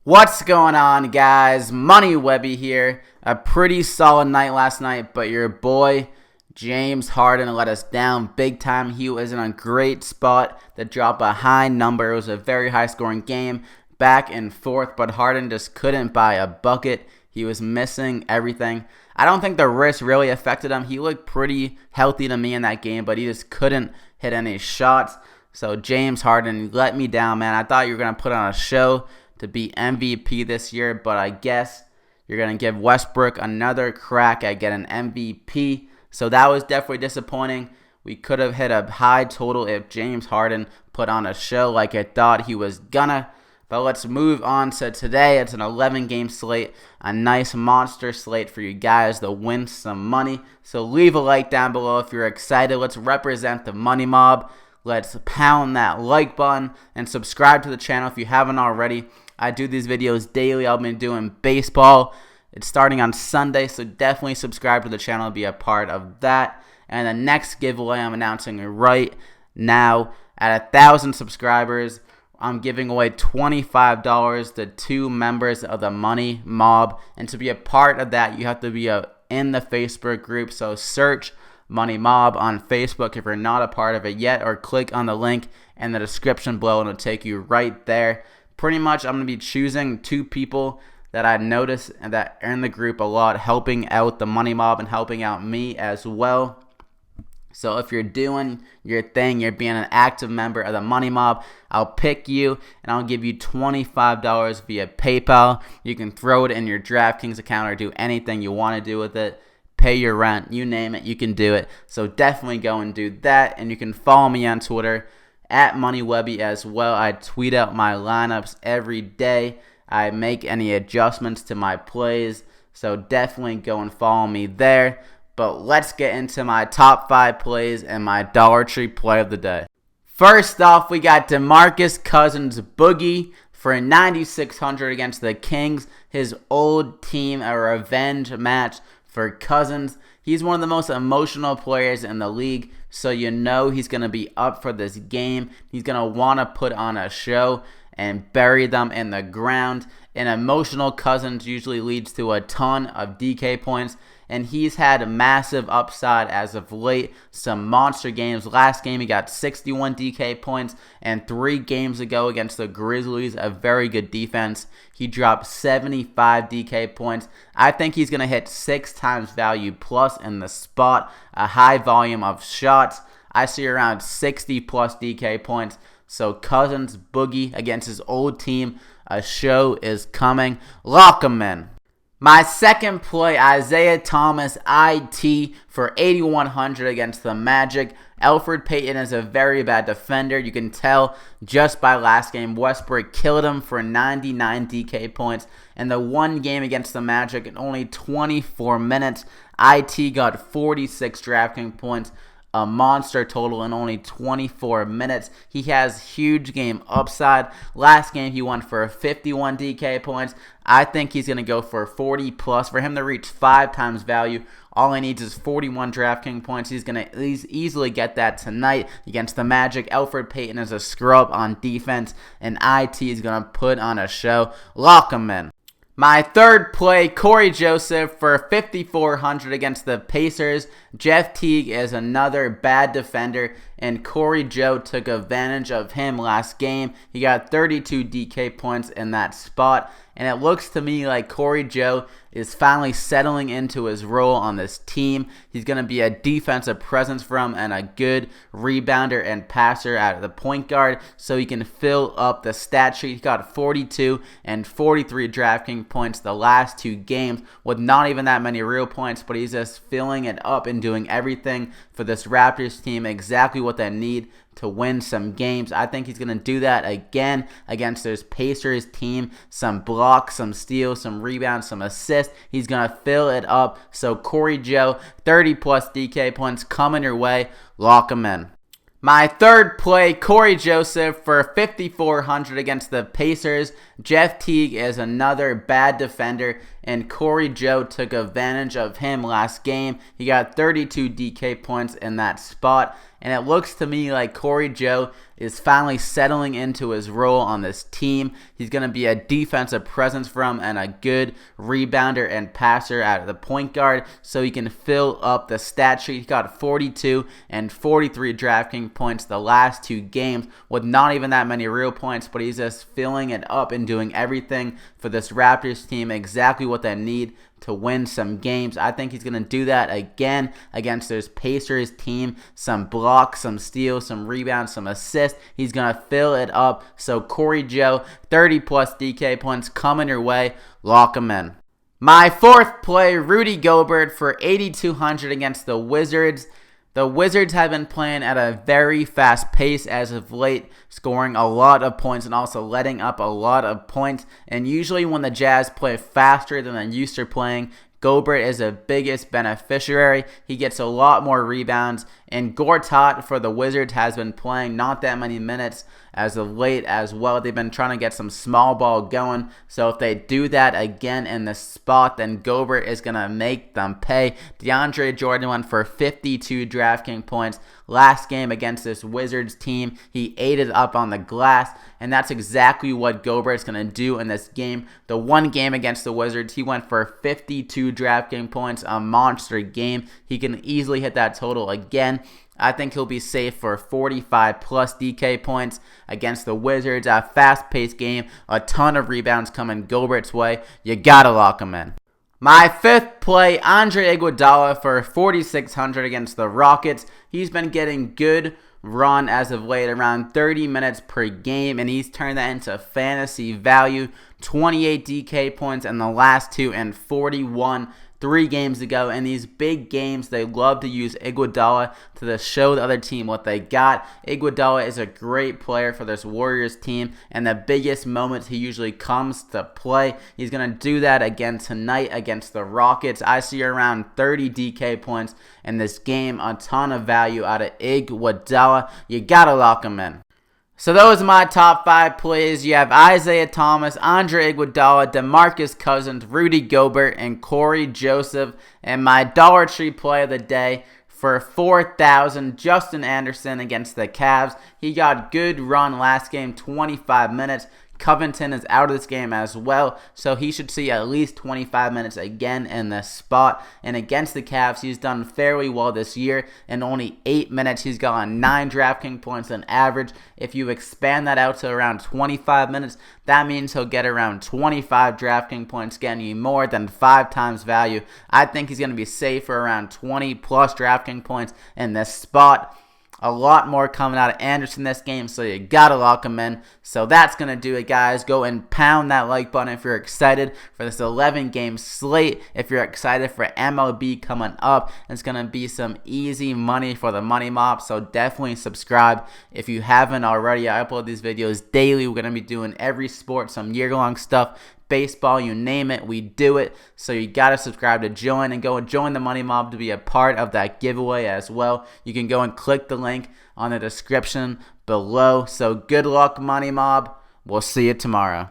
What's going on, guys? Money Webby here. A pretty solid night last night, but your boy James Harden let us down big time. He was in a great spot to drop a high number. It was a very high scoring game, back and forth, but Harden just couldn't buy a bucket. He was missing everything. I don't think the wrist really affected him. He looked pretty healthy to me in that game, but he just couldn't hit any shots. So James Harden let me down, man. I thought you were going to put on a show to be MVP this year, but I guess you're going to give Westbrook another crack at getting MVP. So that was definitely disappointing. We could have hit a high total if James Harden put on a show like I thought he was gonna. But let's move on to today. It's an 11-game slate, a nice monster slate for you guys to win some money. So leave a like down below if you're excited. Let's represent the money mob. Let's pound that like button and subscribe to the channel if you haven't already. I do these videos daily. I've been doing baseball. It's starting on Sunday, so definitely subscribe to the channel and be a part of that. And the next giveaway I'm announcing right now, at 1,000 subscribers, I'm giving away $25 to 2 members of the Money Mob. And to be a part of that, you have to be in the Facebook group. So search Money Mob on Facebook if you're not a part of it yet, or click on the link in the description below and it'll take you right there. Pretty much I'm going to be choosing 2 people that I notice that are in the group a lot, helping out the Money Mob and helping out me as well. So if you're doing your thing, you're being an active member of the Money Mob, I'll pick you and I'll give you $25 via PayPal. You can throw it in your DraftKings account or do anything you want to do with it. Pay your rent, you name it, you can do it. So definitely go and do that. And you can follow me on Twitter at MoneyWebby as well. I tweet out my lineups every day. I make any adjustments to my plays. So definitely go and follow me there. But let's get into my top 5 plays and my Dollar Tree play of the day. First off, we got DeMarcus Cousins Boogie for 9,600 against the Kings. His old team, a revenge match for Cousins. He's one of the most emotional players in the league, so you know he's going to be up for this game. He's going to want to put on a show and bury them in the ground. An emotional Cousins usually leads to a ton of DK points, and he's had a massive upside as of late. Some monster games. Last game he got 61 DK points, and 3 games ago against the Grizzlies, a very good defense, he dropped 75 DK points. I think he's going to hit 6 times value plus in the spot, a high volume of shots. I see around 60 plus DK points. So Cousins Boogie against his old team, a show is coming. Lock him in. My second play, Isaiah Thomas IT for 8,100 against the Magic. Elfrid Payton is a very bad defender. You can tell just by last game. Westbrook killed him for 99 DK points. In the one game against the Magic in only 24 minutes, IT got 46 DraftKings points. A monster total in only 24 minutes. He has huge game upside. Last game he went for 51 DK points. I think he's going to go for 40 plus. For him to reach 5 times value, all he needs is 41 DraftKings points. He's going to easily get that tonight against the Magic. Elfrid Payton is a scrub on defense, and IT is going to put on a show. Lock him in. My third play, Cory Joseph for 5,400 against the Pacers. Jeff Teague is another bad defender, and Cory Joe took advantage of him last game. He got 32 DK points in that spot, and it looks to me like Cory Joe is finally settling into his role on this team. He's going to be a defensive presence for him and a good rebounder and passer at the point guard, so he can fill up the stat sheet. He got 42 and 43 DraftKings points the last 2 games with not even that many real points, but he's just filling it up and doing everything for this Raptors team, exactly what they need to win some games. I think he's going to do that again against this Pacers team. Some blocks, some steals, some rebounds, some assists. He's going to fill it up. So Cory Joe, 30 plus DK points coming your way. Lock him in. My third play, Cory Joseph for 5,400 against the Pacers. Jeff Teague is another bad defender, and Cory Joseph took advantage of him last game. He got 32 DK points in that spot, and it looks to me like Cory Joseph is finally settling into his role on this team. He's going to be a defensive presence for him and a good rebounder and passer at the point guard, so he can fill up the stat sheet. He got 42 and 43 DraftKings points the last 2 games with not even that many real points, but he's just filling it up and doing everything for this Raptors team, exactly what they need to win some games. I think he's going to do that again against this Pacers team. Some blocks, some steals, some rebounds, some assists. He's going to fill it up. So Cory Joseph, 30 plus DK points coming your way. Lock him in. My fourth play, Rudy Gobert for 8,200 against the Wizards. The Wizards have been playing at a very fast pace as of late, scoring a lot of points and also letting up a lot of points. And usually when the Jazz play faster than they're used to playing, Gobert is the biggest beneficiary. He gets a lot more rebounds. And Gortat for the Wizards has been playing not that many minutes as of late as well. They've been trying to get some small ball going. So if they do that again in the spot, then Gobert is going to make them pay. DeAndre Jordan went for 52 DraftKings points last game against this Wizards team. He ate it up on the glass, and that's exactly what Gobert's going to do in this game. The one game against the Wizards, he went for 52 DraftKings points, a monster game. He can easily hit that total again. I think he'll be safe for 45 plus DK points against the Wizards. A fast-paced game, a ton of rebounds coming Gobert's way. You gotta lock him in. My fifth play, Andre Iguodala for 4,600 against the Rockets. He's been getting good run as of late, around 30 minutes per game, and he's turned that into fantasy value. 28 DK points in the last 2 and 41 3 games ago. In these big games, they love to use Iguodala to show the other team what they got. Iguodala is a great player for this Warriors team, and the biggest moments he usually comes to play. He's going to do that again tonight against the Rockets. I see around 30 DK points in this game. A ton of value out of Iguodala. You got to lock him in. So those are my top 5 plays. You have Isaiah Thomas, Andre Iguodala, DeMarcus Cousins, Rudy Gobert, and Cory Joseph. And my Dollar Tree play of the day for 4,000, Justin Anderson against the Cavs. He got good run last game, 25 minutes. Covington is out of this game as well, so he should see at least 25 minutes again in this spot. And against the Cavs, he's done fairly well this year. In only 8 minutes, he's gotten 9 DraftKings points on average. If you expand that out to around 25 minutes, that means he'll get around 25 DraftKings points, getting you more than 5 times value. I think he's going to be safe for around 20 plus DraftKings points in this spot. A lot more coming out of Anderson this game, so you gotta lock him in. So that's gonna do it, guys. Go and pound that like button if you're excited for this 11-game slate. If you're excited for MLB coming up, it's gonna be some easy money for the money mob. So definitely subscribe if you haven't already. I upload these videos daily. We're gonna be doing every sport, some year-long stuff. Baseball, you name it, we do it. So you got to subscribe to join, and go and join the Money Mob to be a part of that giveaway as well. You can go and click the link on the description below. So good luck, Money Mob. We'll see you tomorrow.